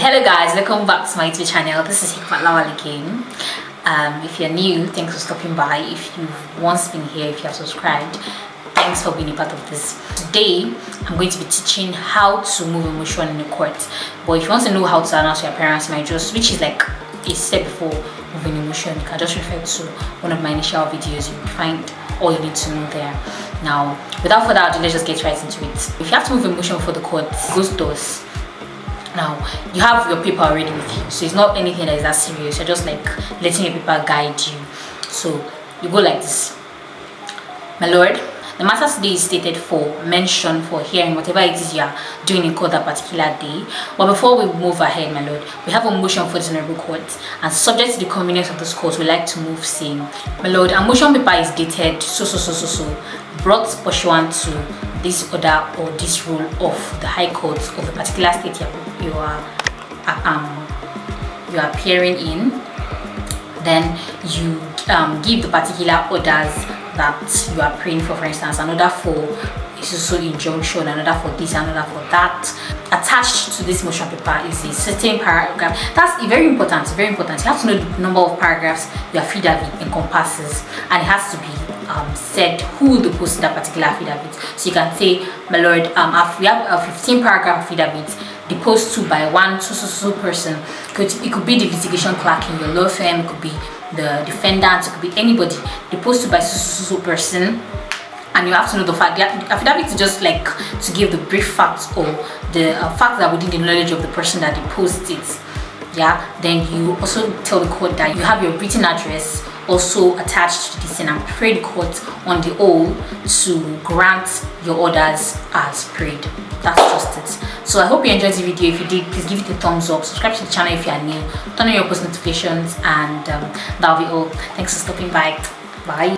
Hello guys, welcome back to my YouTube channel. This is Hikmat Lawal again. If you're new, thanks for stopping by. If you've once been here, if you have subscribed, thanks for being a part of this. Today I'm going to be teaching how to move emotion in the court. But if you want to know how to announce your parents, which is like a step before moving emotion, you can just refer to one of my initial videos. You will find all you need to know there. Now, without further ado, let's just get right into it. If you have to move emotion for the court, it goes thus. Now, you have your paper already with you, so it's not anything that is that serious. You're just like letting your paper guide you. So you go like this. My lord, the matter today is stated for mention, for hearing, whatever it is you are doing in court that particular day. But before we move ahead, my lord, we have a motion for this honorable court, and subject to the convenience of this court, we like to move saying, my lord, a motion paper is dated so brought pursuant to this order or this rule of the High Court of the particular state you are appearing in. Then you give the particular orders that you are praying for instance, another for so injunction, another for this, another for that. Attached to this motion paper is a certain paragraph. That's very important. You have to know the number of paragraphs your affidavit encompasses, and it has to be said who will post that particular affidavit. So you can say, my lord, we have a 15 paragraph affidavit deposed to by one so person. It could be the litigation clerk in your law firm, it could be the defendant, it could be anybody deposed to by so person. And you have to know the fact. The affidavit is just like to give the brief facts or the facts that within the knowledge of the person that deposed it. Yeah. Then you also tell the court that you have your written address also attached to this, and I pray the court on the whole to grant your orders as prayed. That's just it. So I hope you enjoyed the video. If you did, please give it a thumbs up, subscribe to the channel if you are new, turn on your post notifications, and that'll be all. Thanks for stopping by. Bye.